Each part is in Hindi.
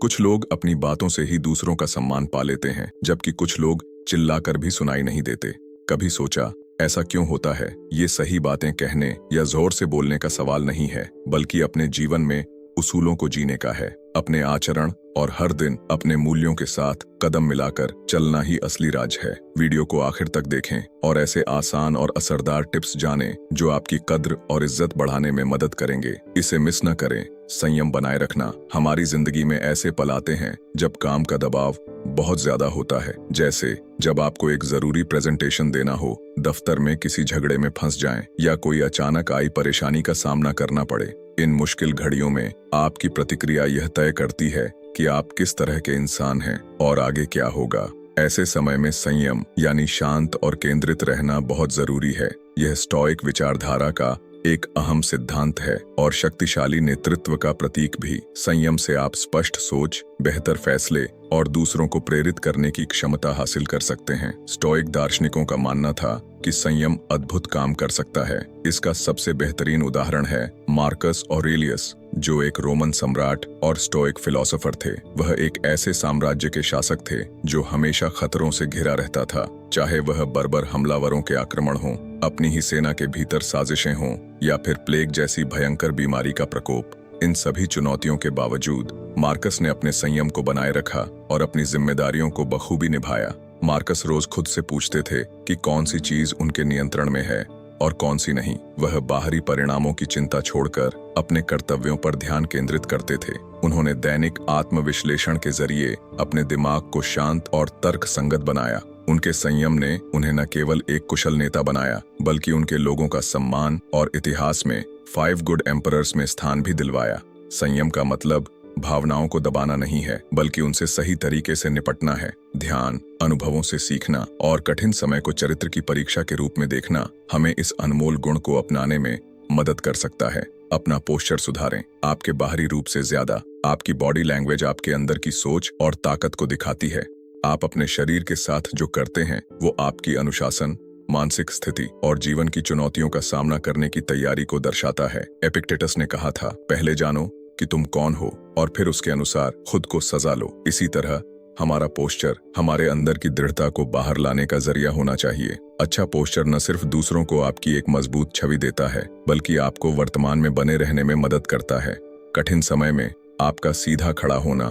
कुछ लोग अपनी बातों से ही दूसरों का सम्मान पा लेते हैं, जबकि कुछ लोग चिल्लाकर भी सुनाई नहीं देते। कभी सोचा ऐसा क्यों होता है? ये सही बातें कहने या जोर से बोलने का सवाल नहीं है, बल्कि अपने जीवन में उसूलों को जीने का है। अपने आचरण और हर दिन अपने मूल्यों के साथ कदम मिलाकर चलना ही असली राज है। वीडियो को आखिर तक देखें और ऐसे आसान और असरदार टिप्स जानें जो आपकी कद्र और इज्जत बढ़ाने में मदद करेंगे। इसे मिस न करें। संयम बनाए रखना। हमारी जिंदगी में ऐसे पल आते हैं जब काम का दबाव बहुत ज्यादा होता है, जैसे जब आपको एक जरूरी प्रेजेंटेशन देना हो, दफ्तर में किसी झगड़े में फंस जाएं, या कोई अचानक आई परेशानी का सामना करना पड़े। इन मुश्किल घड़ियों में आपकी प्रतिक्रिया यह तय करती है कि आप किस तरह के इंसान हैं और आगे क्या होगा। ऐसे समय में संयम यानी शांत और केंद्रित रहना बहुत जरूरी है। यह स्टोइक विचारधारा का एक अहम सिद्धांत है और शक्तिशाली नेतृत्व का प्रतीक भी। संयम से आप स्पष्ट सोच, बेहतर फैसले और दूसरों को प्रेरित करने की क्षमता हासिल कर सकते हैं। स्टोइक दार्शनिकों का मानना था कि संयम अद्भुत काम कर सकता है। इसका सबसे बेहतरीन उदाहरण है मार्कस ऑरेलियस, जो एक रोमन सम्राट और स्टोइक फिलोसोफर थे। वह एक ऐसे साम्राज्य के शासक थे जो हमेशा खतरों से घिरा रहता था, चाहे वह बर्बर हमलावरों के आक्रमण हों, अपनी ही सेना के भीतर साजिशें हों, या फिर प्लेग जैसी भयंकर बीमारी का प्रकोप। इन सभी चुनौतियों के बावजूद मार्कस ने अपने संयम को बनाए रखा और अपनी जिम्मेदारियों को बखूबी निभाया। मार्कस रोज खुद से पूछते थे कि कौन सी चीज उनके नियंत्रण में है और कौन सी नहीं। वह बाहरी परिणामों की चिंता छोड़कर अपने कर्तव्यों पर ध्यान केंद्रित करते थे। उन्होंने दैनिक आत्मविश्लेषण के जरिए अपने दिमाग को शांत और तर्क संगत बनाया। उनके संयम ने उन्हें न केवल एक कुशल नेता बनाया, बल्कि उनके लोगों का सम्मान और इतिहास में 5 गुड एम्परर्स में स्थान भी दिलवाया। संयम का मतलब भावनाओं को दबाना नहीं है, बल्कि उनसे सही तरीके से निपटना है। ध्यान, अनुभवों से सीखना और कठिन समय को चरित्र की परीक्षा के रूप में देखना हमें इस अनमोल गुण को अपनाने में मदद कर सकता है। अपना पोस्चर सुधारें। आपके बाहरी रूप से ज्यादा आपकी बॉडी लैंग्वेज आपके अंदर की सोच और ताकत को दिखाती है। आप अपने शरीर के साथ जो करते हैं वो आपकी अनुशासन, मानसिक स्थिति और जीवन की चुनौतियों का सामना करने की तैयारी को दर्शाता है। एपिक्टेटस ने कहा था, पहले जानो कि तुम कौन हो और फिर उसके अनुसार खुद को सजा लो। इसी तरह हमारा पोस्चर हमारे अंदर की दृढ़ता को बाहर लाने का जरिया होना चाहिए। अच्छा पोस्चर न सिर्फ दूसरों को आपकी एक मजबूत छवि देता है, बल्कि आपको वर्तमान में बने रहने में मदद करता है। कठिन समय में आपका सीधा खड़ा होना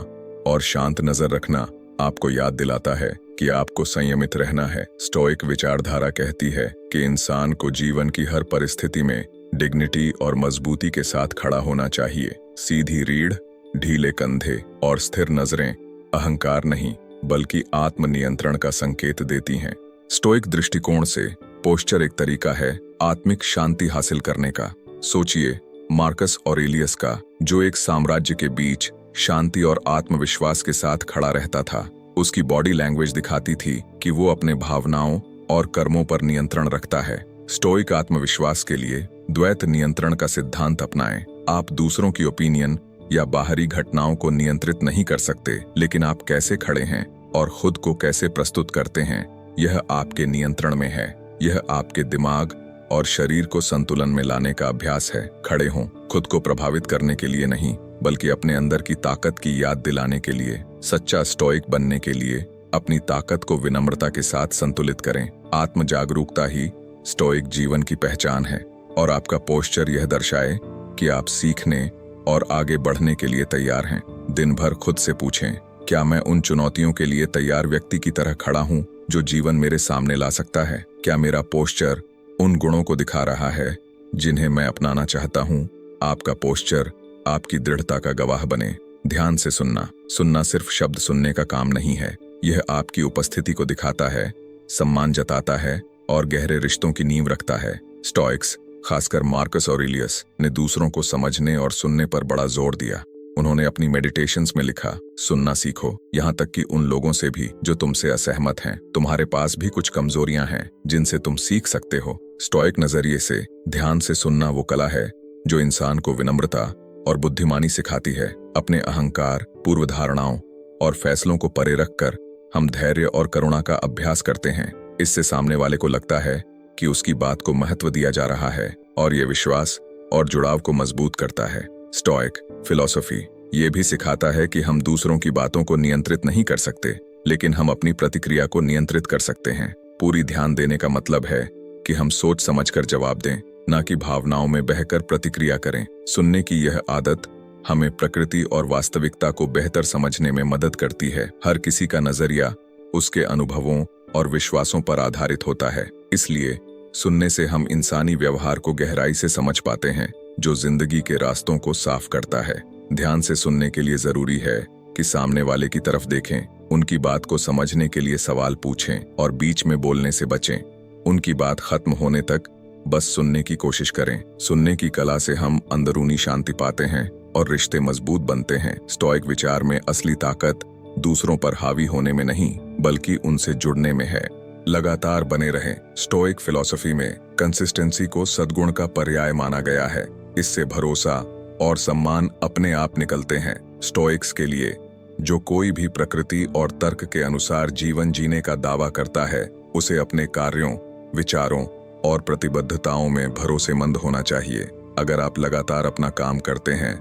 और शांत नजर रखना आपको याद दिलाता है कि आपको संयमित रहना है। स्टोइक विचारधारा कहती है कि इंसान को जीवन की हर परिस्थिति में डिग्निटी और मजबूती के साथ खड़ा होना चाहिए। सीधी रीढ़, ढीले कंधे और स्थिर नजरें अहंकार नहीं, बल्कि आत्मनियंत्रण का संकेत देती हैं। स्टोइक दृष्टिकोण से पोस्चर एक तरीका है आत्मिक शांति हासिल करने का। सोचिए मार्कस ऑरेलियस का, जो एक साम्राज्य के बीच शांति और आत्मविश्वास के साथ खड़ा रहता था। उसकी बॉडी लैंग्वेज दिखाती थी कि वो अपने भावनाओं और कर्मों पर नियंत्रण रखता है। स्टोइक आत्मविश्वास के लिए द्वैत नियंत्रण का सिद्धांत अपनाएं। आप दूसरों की ओपिनियन या बाहरी घटनाओं को नियंत्रित नहीं कर सकते, लेकिन आप कैसे खड़े हैं और खुद को कैसे प्रस्तुत करते हैं, यह आपके नियंत्रण में है। यह आपके दिमाग और शरीर को संतुलन में लाने का अभ्यास है। खड़े हों, खुद को प्रभावित करने के लिए नहीं, बल्कि अपने अंदर की ताकत की याद दिलाने के लिए। सच्चा स्टोइक बनने के लिए अपनी ताकत को विनम्रता के साथ संतुलित करें। आत्म जागरूकता ही स्टोइक जीवन की पहचान है और आपका पोस्चर यह दर्शाए कि आप सीखने और आगे बढ़ने के लिए तैयार हैं। दिन भर खुद से पूछें, क्या मैं उन चुनौतियों के लिए तैयार व्यक्ति की तरह खड़ा हूं जो जीवन मेरे सामने ला सकता है? क्या मेरा पोस्चर उन गुणों को दिखा रहा है जिन्हें मैं अपनाना चाहता हूं? आपका पोस्चर आपकी दृढ़ता का गवाह बने। ध्यान से सुनना सिर्फ शब्द सुनने का काम नहीं है। यह आपकी उपस्थिति को दिखाता है, सम्मान जताता है और गहरे रिश्तों की नींव रखता है। स्टोइक्स, खासकर मार्कस ऑरेलियस, ने दूसरों को समझने और सुनने पर बड़ा जोर दिया। उन्होंने अपनी मेडिटेशंस में लिखा, सुनना सीखो, यहाँ तक कि उन लोगों से भी जो तुमसे असहमत हैं। तुम्हारे पास भी कुछ कमजोरियां हैं जिनसे तुम सीख सकते हो। स्टोइक नजरिए से ध्यान से सुनना वो कला है जो इंसान को विनम्रता और बुद्धिमानी सिखाती है। अपने अहंकार, पूर्व धारणाओं और फैसलों को परे रखकर हम धैर्य और करुणा का अभ्यास करते हैं। इससे सामने वाले को लगता है कि उसकी बात को महत्व दिया जा रहा है और ये विश्वास और जुड़ाव को मजबूत करता है। स्टोइक फिलॉसफी ये भी सिखाता है कि हम दूसरों की बातों को नियंत्रित नहीं कर सकते, लेकिन हम अपनी प्रतिक्रिया को नियंत्रित कर सकते हैं। पूरी ध्यान देने का मतलब है कि हम सोच समझकर जवाब दें, न कि भावनाओं में बहकर प्रतिक्रिया करें। सुनने की यह आदत हमें प्रकृति और वास्तविकता को बेहतर समझने में मदद करती है। हर किसी का नजरिया उसके अनुभवों और विश्वासों पर आधारित होता है, इसलिए सुनने से हम इंसानी व्यवहार को गहराई से समझ पाते हैं, जो जिंदगी के रास्तों को साफ करता है। ध्यान से सुनने के लिए जरूरी है कि सामने वाले की तरफ देखें, उनकी बात को समझने के लिए सवाल पूछें और बीच में बोलने से बचें। उनकी बात खत्म होने तक बस सुनने की कोशिश करें। सुनने की कला से हम अंदरूनी शांति पाते हैं और रिश्ते मजबूत बनते हैं। स्टोइक विचार में असली ताकत दूसरों पर हावी होने में नहीं, बल्कि उनसे जुड़ने में है। लगातार बने रहें। स्टोइक फिलॉसफी में कंसिस्टेंसी को सद्गुण का पर्याय माना गया है। इससे भरोसा और सम्मान अपने आप निकलते हैं। स्टोइक्स के लिए जो कोई भी प्रकृति और तर्क के अनुसार जीवन जीने का दावा करता है, उसे अपने कार्यों, विचारों और प्रतिबद्धताओं में भरोसेमंद होना चाहिए। अगर आप लगातार अपना काम करते हैं,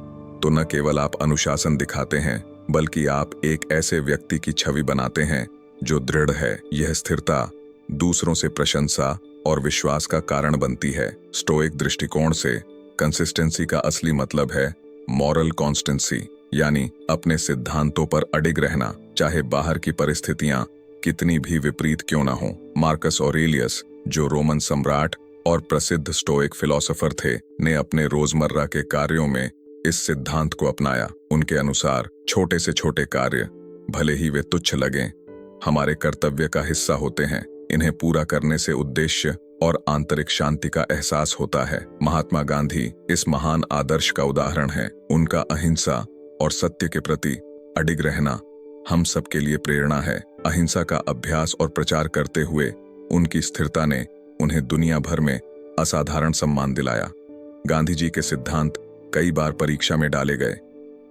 तो न केवल आप अनुशासन दिखाते हैं, बल्कि आप एक ऐसे व्यक्ति की छवि बनाते हैं जो दृढ़ है। यह स्थिरता दूसरों से प्रशंसा और विश्वास का कारण बनती है। स्टोइक दृष्टिकोण से कंसिस्टेंसी का असली मतलब है मॉरल कॉन्स्टेंसी, यानी अपने सिद्धांतों पर अडिग रहना, चाहे बाहर की परिस्थितियां कितनी भी विपरीत क्यों ना हो। मार्कस ऑरेलियस, जो रोमन सम्राट और प्रसिद्ध स्टोइक फिलोसोफर थे, ने अपने रोजमर्रा के कार्यों में इस सिद्धांत को अपनाया। उनके अनुसार छोटे से छोटे कार्य, भले ही वे तुच्छ लगें, हमारे कर्तव्य का हिस्सा होते हैं। इन्हें पूरा करने से उद्देश्य और आंतरिक शांति का एहसास होता है। महात्मा गांधी इस महान आदर्श का उदाहरण है। उनका अहिंसा और सत्य के प्रति अडिग रहना हम सब के लिए प्रेरणा है। अहिंसा का अभ्यास और प्रचार करते हुए उनकी स्थिरता ने उन्हें दुनिया भर में असाधारण सम्मान दिलाया। गांधी जी के सिद्धांत कई बार परीक्षा में डाले गए,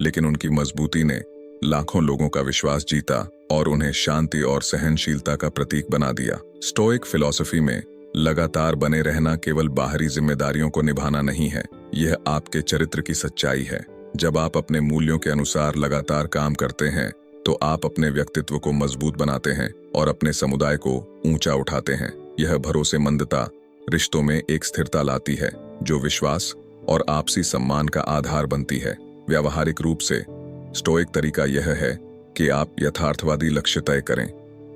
लेकिन उनकी मजबूती ने लाखों लोगों का विश्वास जीता और उन्हें शांति और सहनशीलता का प्रतीक बना दिया। स्टोइक फिलॉसफी में लगातार बने रहना केवल बाहरी जिम्मेदारियों को निभाना नहीं है, यह आपके चरित्र की सच्चाई है। जब आप अपने मूल्यों के अनुसार लगातार काम करते हैं, तो आप अपने व्यक्तित्व को मजबूत बनाते हैं और अपने समुदाय को ऊंचा उठाते हैं। यह भरोसेमंदता रिश्तों में एक स्थिरता लाती है, जो विश्वास और आपसी सम्मान का आधार बनती है। व्यावहारिक रूप से स्टोइक तरीका यह है कि आप यथार्थवादी लक्ष्य तय करें,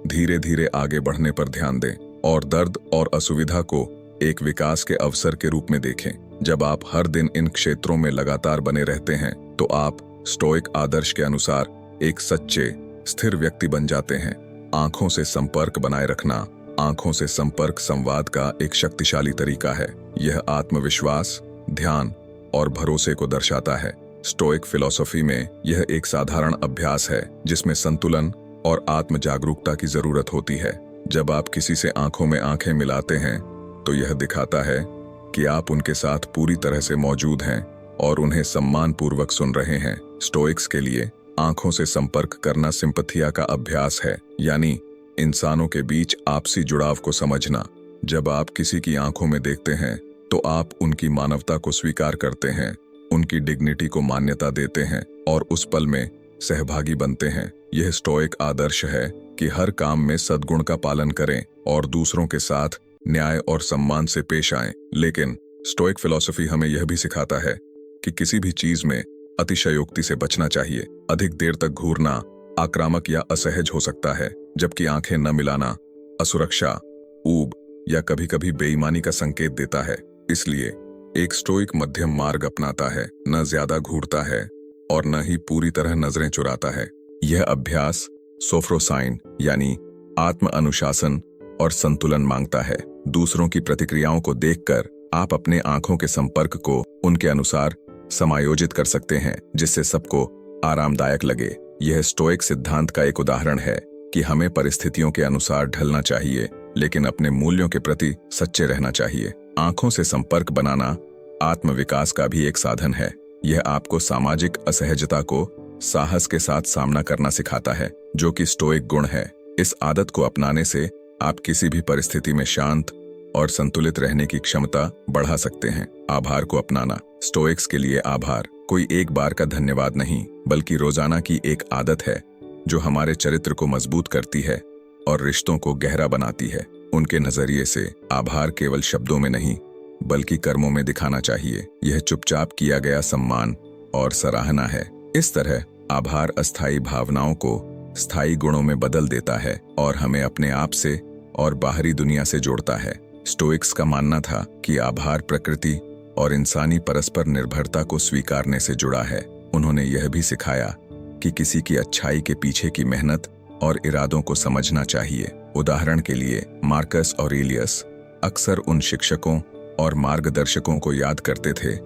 धीरे धीरे आगे बढ़ने पर ध्यान दें और दर्द और असुविधा को एक विकास के अवसर के रूप में देखें। जब आप हर दिन इन क्षेत्रों में लगातार बने रहते हैं, तो आप स्टोइक आदर्श के अनुसार एक सच्चे, स्थिर व्यक्ति बन जाते हैं। आंखों से संपर्क बनाए रखना, आंखों से संपर्क संवाद का एक शक्तिशाली तरीका है। यह आत्मविश्वास, ध्यान और भरोसे को दर्शाता है। स्टोइक फिलॉसफी में यह एक साधारण अभ्यास है, जिसमें संतुलन और आत्म जागरूकता की जरूरत होती है। जब आप किसी से आंखों में आंखें मिलाते हैं, तो यह दिखाता है कि आप उनके साथ पूरी तरह से मौजूद हैं और उन्हें सम्मानपूर्वक सुन रहे हैं। स्टोइक्स के लिए आंखों से संपर्क करना सिंपथिया का अभ्यास है, यानी इंसानों के बीच आपसी जुड़ाव को समझना। जब आप किसी की आंखों में देखते हैं, तो आप उनकी मानवता को स्वीकार करते हैं, उनकी डिग्निटी को मान्यता देते हैं और उस पल में सहभागी बनते हैं। यह स्टोइक आदर्श है कि हर काम में सद्गुण का पालन करें और दूसरों के साथ न्याय और सम्मान से पेश आएं। लेकिन स्टोइक फिलॉसफी हमें यह भी सिखाता है कि किसी भी चीज में अतिशयोक्ति से बचना चाहिए। अधिक देर तक घूरना आक्रामक या असहज हो सकता है, जबकि आंखें न मिलाना असुरक्षा, ऊब या कभी-कभी बेईमानी का संकेत देता है। इसलिए एक स्टोइक मध्यम मार्ग अपनाता है, न ज्यादा घूरता है और न ही पूरी तरह नजरें चुराता है। यह अभ्यास सोफ्रोसाइन यानी आत्म अनुशासन और संतुलन मांगता है। दूसरों की प्रतिक्रियाओं को देखकर आप अपने आंखों के संपर्क को उनके अनुसार समायोजित कर सकते हैं, जिससे सबको आरामदायक लगे। यह स्टोइक सिद्धांत का एक उदाहरण है कि हमें परिस्थितियों के अनुसार ढलना चाहिए, लेकिन अपने मूल्यों के प्रति सच्चे रहना चाहिए। आंखों से संपर्क बनाना आत्मविकास का भी एक साधन है। यह आपको सामाजिक असहजता को साहस के साथ सामना करना सिखाता है, जो कि स्टोइक गुण है। इस आदत को अपनाने से आप किसी भी परिस्थिति में शांत और संतुलित रहने की क्षमता बढ़ा सकते हैं। आभार को अपनाना। स्टोइक्स के लिए आभार कोई एक बार का धन्यवाद नहीं, बल्कि रोजाना की एक आदत है जो हमारे चरित्र को मजबूत करती है और रिश्तों को गहरा बनाती है। उनके नजरिए से आभार केवल शब्दों में नहीं, बल्कि कर्मों में दिखाना चाहिए। यह चुपचाप किया गया सम्मान और सराहना है। इस तरह आभार अस्थायी भावनाओं को स्थायी गुणों में बदल देता है और हमें अपने आप से और बाहरी दुनिया से जोड़ता है। स्टोइक्स का मानना था कि आभार प्रकृति और इंसानी परस्पर निर्भरता को स्वीकारने से जुड़ा है। उन्होंने यह भी सिखाया कि किसी की अच्छाई के पीछे की मेहनत और इरादों को समझना चाहिए। उदाहरण के लिए मार्कस ऑरेलियस अक्सर उन शिक्षकों और मार्गदर्शकों को याद करते थे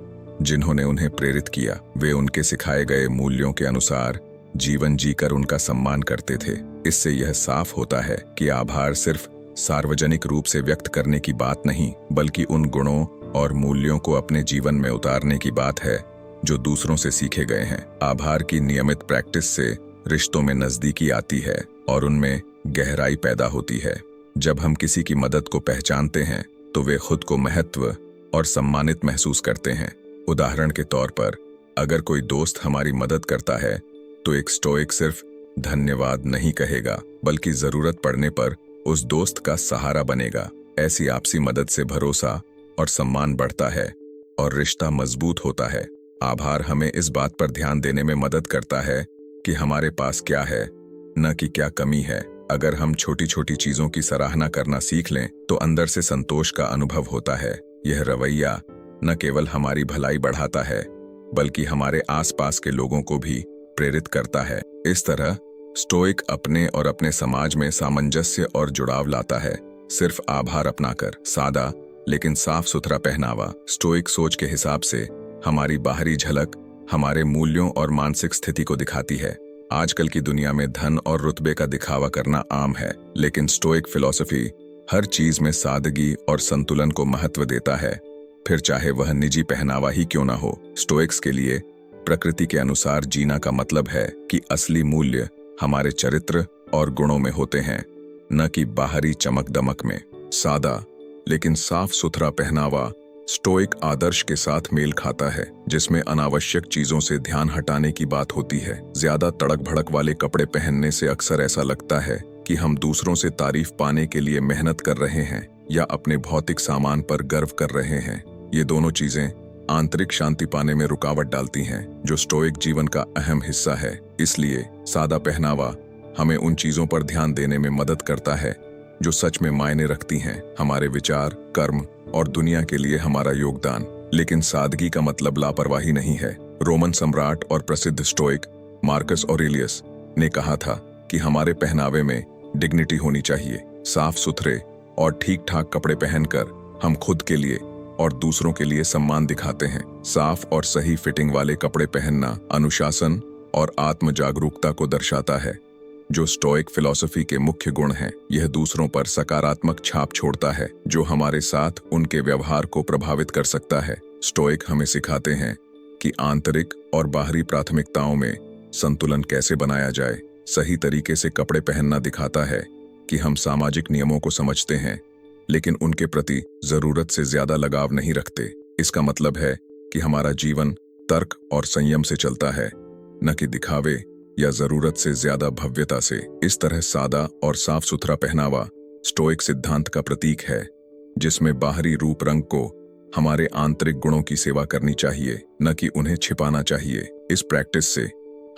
जिन्होंने उन्हें प्रेरित किया। वे उनके सिखाए गए मूल्यों के अनुसार जीवन जीकर उनका सम्मान करते थे। इससे यह साफ होता है कि आभार सिर्फ सार्वजनिक रूप से व्यक्त करने की बात नहीं, बल्कि उन गुणों और मूल्यों को अपने जीवन में उतारने की बात है जो दूसरों से सीखे गए हैं। आभार की नियमित प्रैक्टिस से रिश्तों में नजदीकी आती है और उनमें गहराई पैदा होती है। जब हम किसी की मदद को पहचानते हैं तो वे खुद को महत्व और सम्मानित महसूस करते हैं। उदाहरण के तौर पर, अगर कोई दोस्त हमारी मदद करता है तो एक स्टोइक सिर्फ धन्यवाद नहीं कहेगा, बल्कि जरूरत पड़ने पर उस दोस्त का सहारा बनेगा। ऐसी आपसी मदद से भरोसा और सम्मान बढ़ता है और रिश्ता मजबूत होता है। आभार हमें इस बात पर ध्यान देने में मदद करता है कि हमारे पास क्या है, न कि क्या कमी है। अगर हम छोटी छोटी चीजों की सराहना करना सीख लें तो अंदर से संतोष का अनुभव होता है। यह रवैया न केवल हमारी भलाई बढ़ाता है, बल्कि हमारे आसपास के लोगों को भी प्रेरित करता है। इस तरह स्टोइक अपने और अपने समाज में सामंजस्य और जुड़ाव लाता है। सिर्फ आभार अपनाकर सादा लेकिन साफ सुथरा पहनावा। स्टोइक सोच के हिसाब से हमारी बाहरी झलक हमारे मूल्यों और मानसिक स्थिति को दिखाती है। आजकल की दुनिया में धन और रुतबे का दिखावा करना आम है, लेकिन स्टोइक फिलॉसफी हर चीज में सादगी और संतुलन को महत्व देता है, फिर चाहे वह निजी पहनावा ही क्यों ना हो। स्टोइक्स के लिए प्रकृति के अनुसार जीना का मतलब है कि असली मूल्य हमारे चरित्र और गुणों में होते हैं, न कि बाहरी चमक दमक में। सादा लेकिन साफ सुथरा पहनावा स्टोइक आदर्श के साथ मेल खाता है, जिसमें अनावश्यक चीजों से ध्यान हटाने की बात होती है। ज्यादा तड़क भड़क वाले कपड़े पहनने से अक्सर ऐसा लगता है कि हम दूसरों से तारीफ पाने के लिए मेहनत कर रहे हैं या अपने भौतिक सामान पर गर्व कर रहे हैं। ये दोनों चीजें आंतरिक शांति पाने में रुकावट डालती हैं, जो स्टोइक जीवन का अहम हिस्सा है। इसलिए सादा पहनावा हमें उन चीजों पर ध्यान देने में मदद करता है जो सच में मायने रखती हैं, हमारे विचार, कर्म और दुनिया के लिए हमारा योगदान। लेकिन सादगी का मतलब लापरवाही नहीं है। रोमन सम्राट और प्रसिद्ध स्टोइक मार्कस ऑरेलियस ने कहा था कि हमारे पहनावे में डिग्निटी होनी चाहिए। साफ सुथरे और ठीक ठाक कपड़े पहनकर हम खुद के लिए और दूसरों के लिए सम्मान दिखाते हैं। साफ और सही फिटिंग वाले कपड़े पहनना अनुशासन और आत्म जागरूकता को दर्शाता है, जो स्टोइक फिलॉसफी के मुख्य गुण हैं। यह दूसरों पर सकारात्मक छाप छोड़ता है, जो हमारे साथ उनके व्यवहार को प्रभावित कर सकता है। स्टोइक हमें सिखाते हैं कि आंतरिक और बाहरी प्राथमिकताओं में संतुलन कैसे बनाया जाए। सही तरीके से कपड़े पहनना दिखाता है कि हम सामाजिक नियमों को समझते हैं, लेकिन उनके प्रति जरूरत से ज्यादा लगाव नहीं रखते। इसका मतलब है कि हमारा जीवन तर्क और संयम से चलता है, न कि दिखावे या जरूरत से ज्यादा भव्यता से। इस तरह सादा और साफ सुथरा पहनावा स्टोइक सिद्धांत का प्रतीक है, जिसमें बाहरी रूप रंग को हमारे आंतरिक गुणों की सेवा करनी चाहिए, न कि उन्हें छिपाना चाहिए। इस प्रैक्टिस से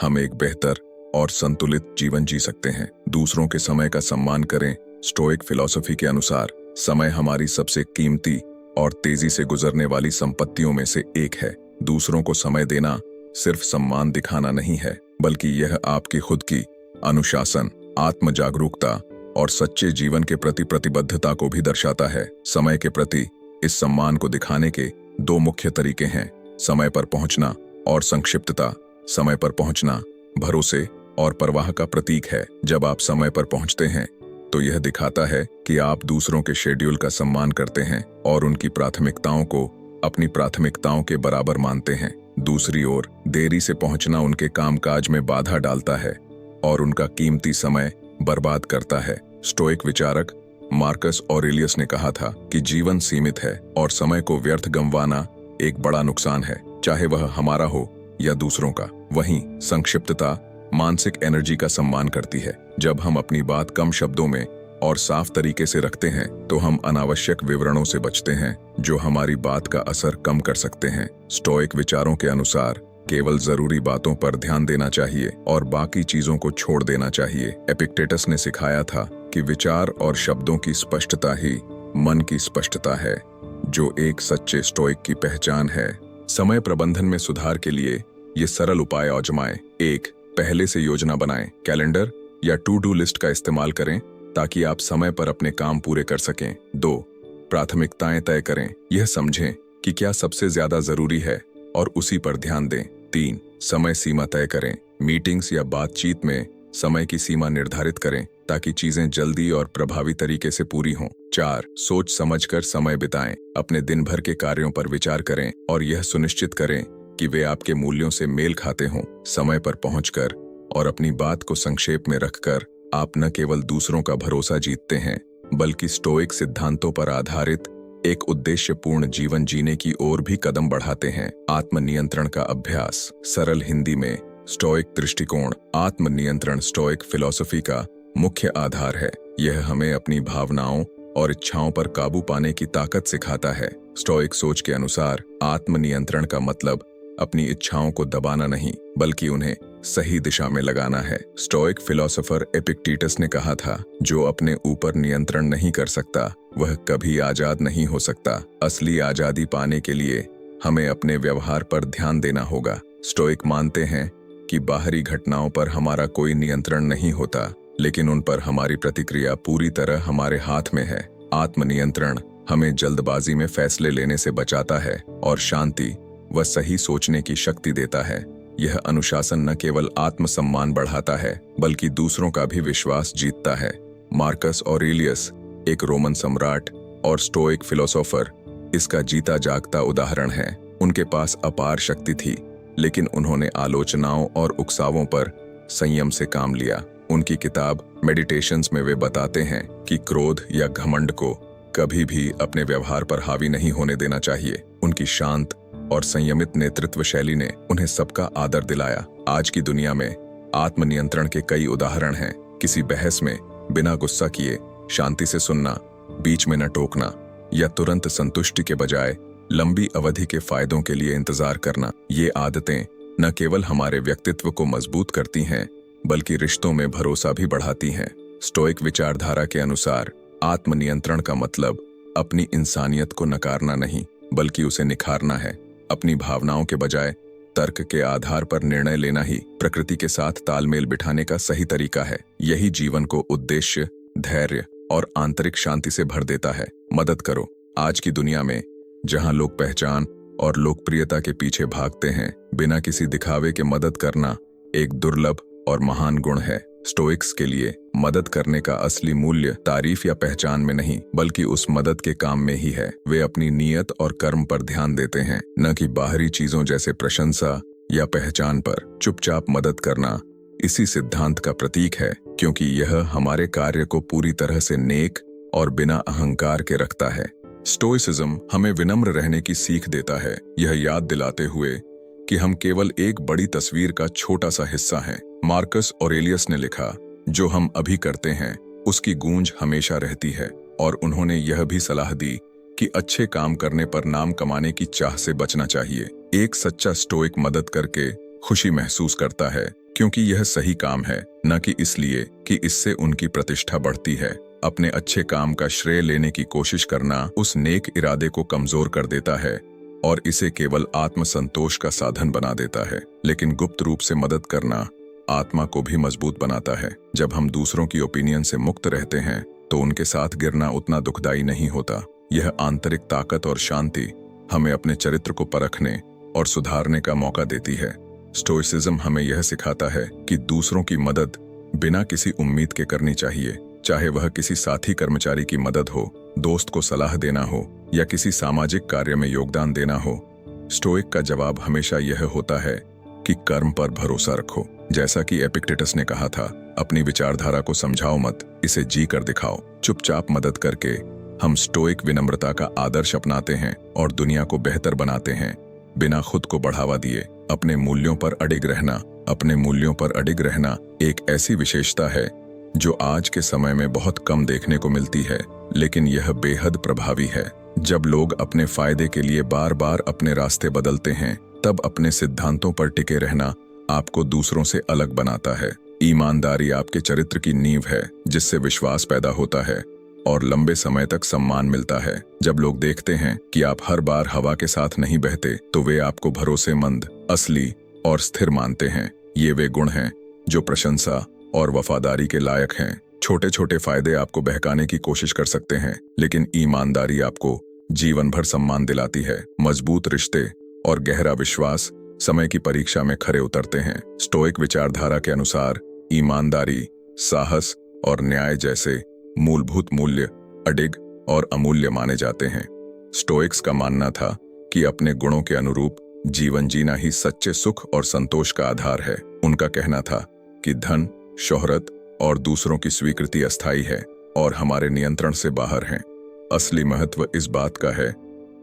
हम एक बेहतर और संतुलित जीवन जी सकते हैं। दूसरों के समय का सम्मान करें। स्टोइक फिलॉसफी के अनुसार समय हमारी सबसे कीमती और तेजी से गुजरने वाली संपत्तियों में से एक है। दूसरों को समय देना सिर्फ सम्मान दिखाना नहीं है, बल्कि यह आपकी खुद की अनुशासन, आत्म जागरूकता और सच्चे जीवन के प्रति प्रतिबद्धता को भी दर्शाता है। समय के प्रति इस सम्मान को दिखाने के दो मुख्य तरीके हैं: समय पर पहुंचना और संक्षिप्तता। समय पर पहुंचना भरोसे और परवाह का प्रतीक है। जब आप समय पर पहुंचते हैं तो यह दिखाता है कि आप दूसरों के शेड्यूल का सम्मान करते हैं और उनकी प्राथमिकताओं को अपनी प्राथमिकताओं के बराबर मानते हैं। दूसरी ओर देरी से पहुंचना उनके कामकाज में बाधा डालता है और उनका कीमती समय बर्बाद करता है। स्टोइक विचारक मार्कस ऑरेलियस ने कहा था कि जीवन सीमित है और समय को व्यर्थ गंवाना एक बड़ा नुकसान है, चाहे वह हमारा हो या दूसरों का। वहीं संक्षिप्तता मानसिक एनर्जी का सम्मान करती है। जब हम अपनी बात कम शब्दों में और साफ तरीके से रखते हैं तो हम अनावश्यक विवरणों से बचते हैं जो हमारी बात का असर कम कर सकते हैं। स्टोइक विचारों के अनुसार केवल जरूरी बातों पर ध्यान देना चाहिए और बाकी चीजों को छोड़ देना चाहिए। एपिक्टेटस ने सिखाया था कि विचार और शब्दों की स्पष्टता ही मन की स्पष्टता है, जो एक सच्चे स्टोइक की पहचान है। समय प्रबंधन में सुधार के लिए ये सरल उपाय आजमाएं। 1. पहले से योजना बनाएं। कैलेंडर या टू डू लिस्ट का इस्तेमाल करें ताकि आप समय पर अपने काम पूरे कर सकें। 2. प्राथमिकताएं तय करें। यह समझें कि क्या सबसे ज्यादा जरूरी है और उसी पर ध्यान दें। 3. समय सीमा तय करें। मीटिंग्स या बातचीत में समय की सीमा निर्धारित करें ताकि चीजें जल्दी और प्रभावी तरीके से पूरी हों। 4. सोच समझकर समय बिताएं। अपने दिन भर के कार्यों पर विचार करें और यह सुनिश्चित करें कि वे आपके मूल्यों से मेल खाते हों। समय पर पहुंचकर और अपनी बात को संक्षेप में रखकर आप न केवल दूसरों का भरोसा जीतते हैं बल्कि स्टोइक सिद्धांतों पर आधारित एक उद्देश्यपूर्ण जीवन जीने की ओर भी कदम बढ़ाते हैं। आत्मनियंत्रण का अभ्यास। सरल हिंदी में स्टोइक दृष्टिकोण आत्मनियंत्रण स्टोइक फिलॉसफी का मुख्य आधार है। यह हमें अपनी भावनाओं और इच्छाओं पर काबू पाने की ताकत सिखाता है। स्टोइक सोच के अनुसार आत्मनियंत्रण का मतलब अपनी इच्छाओं को दबाना नहीं बल्कि उन्हें सही दिशा में लगाना है। स्टोइक फिलोसोफर एपिक्टेटस ने कहा था, जो अपने ऊपर नियंत्रण नहीं कर सकता वह कभी आजाद नहीं हो सकता। असली आजादी पाने के लिए हमें अपने व्यवहार पर ध्यान देना होगा। स्टोइक मानते हैं कि बाहरी घटनाओं पर हमारा कोई नियंत्रण नहीं होता, लेकिन उन पर हमारी प्रतिक्रिया पूरी तरह हमारे हाथ में है। आत्मनियंत्रण हमें जल्दबाजी में फैसले लेने से बचाता है और शांति व सही सोचने की शक्ति देता है। यह अनुशासन न केवल आत्मसम्मान बढ़ाता है बल्कि दूसरों का भी विश्वास जीतता है। मार्कस ऑरेलियस, एक रोमन सम्राट और स्टोइक फिलोसोफर, इसका जीता जागता उदाहरण है। उनके पास अपार शक्ति थी, लेकिन उन्होंने आलोचनाओं और उकसावों पर संयम से काम लिया। उनकी किताब मेडिटेशंस में वे बताते हैं कि क्रोध या घमंड को कभी भी अपने व्यवहार पर हावी नहीं होने देना चाहिए। उनकी शांत और संयमित नेतृत्व शैली ने उन्हें सबका आदर दिलाया। आज की दुनिया में आत्मनियंत्रण के कई उदाहरण हैं। किसी बहस में बिना गुस्सा किए शांति से सुनना, बीच में न टोकना या तुरंत संतुष्टि के बजाय लंबी अवधि के फायदों के लिए इंतजार करना। ये आदतें न केवल हमारे व्यक्तित्व को मजबूत करती हैं बल्कि रिश्तों में भरोसा भी बढ़ाती हैं। स्टोइक विचारधारा के अनुसार आत्मनियंत्रण का मतलब अपनी इंसानियत को नकारना नहीं बल्कि उसे निखारना है। अपनी भावनाओं के बजाय तर्क के आधार पर निर्णय लेना ही प्रकृति के साथ तालमेल बिठाने का सही तरीका है। यही जीवन को उद्देश्य, धैर्य और आंतरिक शांति से भर देता है। मदद करो। आज की दुनिया में जहां लोग पहचान और लोकप्रियता के पीछे भागते हैं, बिना किसी दिखावे के मदद करना एक दुर्लभ और महान गुण है। स्टोइक्स के लिए मदद करने का असली मूल्य तारीफ या पहचान में नहीं बल्कि उस मदद के काम में ही है। वे अपनी नीयत और कर्म पर ध्यान देते हैं, न कि बाहरी चीजों जैसे प्रशंसा या पहचान पर। चुपचाप मदद करना इसी सिद्धांत का प्रतीक है, क्योंकि यह हमारे कार्य को पूरी तरह से नेक और बिना अहंकार के रखता है। स्टोइसिज्म हमें विनम्र रहने की सीख देता है, यह याद दिलाते हुए कि हम केवल एक बड़ी तस्वीर का छोटा सा हिस्सा हैं। मार्कस ऑरेलियस ने लिखा, जो हम अभी करते हैं उसकी गूंज हमेशा रहती है। और उन्होंने यह भी सलाह दी कि अच्छे काम करने पर नाम कमाने की चाह से बचना चाहिए। एक सच्चा स्टोइक मदद करके खुशी महसूस करता है क्योंकि यह सही काम है, न कि इसलिए कि इससे उनकी प्रतिष्ठा बढ़ती है। अपने अच्छे काम का श्रेय लेने की कोशिश करना उस नेक इरादे को कमजोर कर देता है और इसे केवल आत्मसंतोष का साधन बना देता है। लेकिन गुप्त रूप से मदद करना आत्मा को भी मजबूत बनाता है। जब हम दूसरों की ओपिनियन से मुक्त रहते हैं तो उनके साथ गिरना उतना दुखदाई नहीं होता। यह आंतरिक ताकत और शांति हमें अपने चरित्र को परखने और सुधारने का मौका देती है। स्टोइसिज्म हमें यह सिखाता है कि दूसरों की मदद बिना किसी उम्मीद के करनी चाहिए, चाहे वह किसी साथी कर्मचारी की मदद हो, दोस्त को सलाह देना हो या किसी सामाजिक कार्य में योगदान देना हो। स्टोइक का जवाब हमेशा यह होता है कि कर्म पर भरोसा रखो। जैसा कि एपिक्टेटस ने कहा था, अपनी विचारधारा को समझाओ मत, इसे जी कर दिखाओ। चुपचाप मदद करके हम स्टोइक विनम्रता का आदर्श अपनाते हैं और दुनिया को बेहतर बनाते हैं, बिना खुद को बढ़ावा दिए। अपने मूल्यों पर अडिग रहना। अपने मूल्यों पर अडिग रहना एक ऐसी विशेषता है जो आज के समय में बहुत कम देखने को मिलती है, लेकिन यह बेहद प्रभावी है। जब लोग अपने फायदे के लिए बार बार अपने रास्ते बदलते हैं, तब अपने सिद्धांतों पर टिके रहना आपको दूसरों से अलग बनाता है। ईमानदारी आपके चरित्र की नींव है, जिससे विश्वास पैदा होता है और लंबे समय तक सम्मान मिलता है। जब लोग देखते हैं कि आप हर बार हवा के साथ नहीं बहते, तो वे आपको भरोसेमंद, असली और स्थिर मानते हैं। ये वे गुण हैं जो प्रशंसा और वफादारी के लायक हैं। छोटे छोटे फायदे आपको बहकाने की कोशिश कर सकते हैं, लेकिन ईमानदारी आपको जीवन भर सम्मान दिलाती है। मजबूत रिश्ते और गहरा विश्वास समय की परीक्षा में खरे उतरते हैं। स्टोइक विचारधारा के अनुसार ईमानदारी, साहस और न्याय जैसे मूलभूत मूल्य अडिग और अमूल्य माने जाते हैं। स्टोइक्स का मानना था कि अपने गुणों के अनुरूप जीवन जीना ही सच्चे सुख और संतोष का आधार है। उनका कहना था कि धन, शोहरत और दूसरों की स्वीकृति अस्थायी है और हमारे नियंत्रण से बाहर हैं। असली महत्व इस बात का है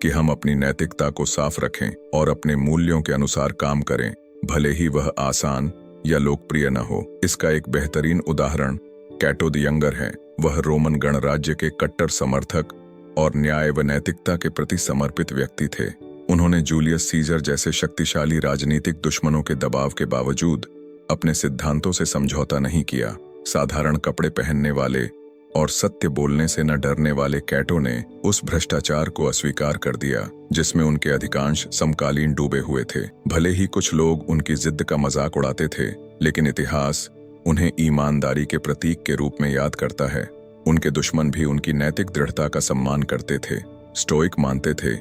कि हम अपनी नैतिकता को साफ रखें और अपने मूल्यों के अनुसार काम करें, भले ही वह आसान या लोकप्रिय न हो। इसका एक बेहतरीन उदाहरण कैटो द यंगर है। वह रोमन गणराज्य के कट्टर समर्थक और न्याय व नैतिकता के प्रति समर्पित व्यक्ति थे। उन्होंने जूलियस सीजर जैसे शक्तिशाली राजनीतिक दुश्मनों के दबाव के बावजूद अपने सिद्धांतों से समझौता नहीं किया। साधारण कपड़े पहनने वाले और सत्य बोलने से न डरने वाले कैटो ने उस भ्रष्टाचार को अस्वीकार कर दिया जिसमें उनके अधिकांश समकालीन डूबे हुए थे। भले ही कुछ लोग उनकी जिद का मजाक उड़ाते थे, लेकिन इतिहास उन्हें ईमानदारी के प्रतीक के रूप में याद करता है। उनके दुश्मन भी उनकी नैतिक दृढ़ता का सम्मान करते थे। स्टोइक मानते थे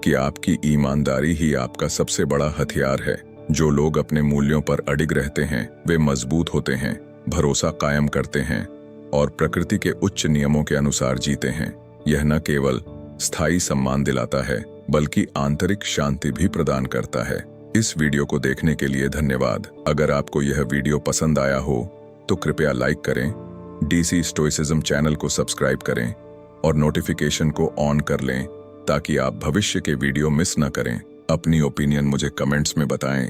कि आपकी ईमानदारी ही आपका सबसे बड़ा हथियार है। जो लोग अपने मूल्यों पर अडिग रहते हैं, वे मजबूत होते हैं, भरोसा कायम करते हैं और प्रकृति के उच्च नियमों के अनुसार जीते हैं। यह न केवल स्थायी सम्मान दिलाता है, बल्कि आंतरिक शांति भी प्रदान करता है। इस वीडियो को देखने के लिए धन्यवाद। अगर आपको यह वीडियो पसंद आया हो तो कृपया लाइक करें, डीसी स्टोइसिज्म चैनल को सब्सक्राइब करें और नोटिफिकेशन को ऑन कर लें ताकि आप भविष्य के वीडियो मिस न करें। अपनी ओपिनियन मुझे कमेंट्स में बताएं।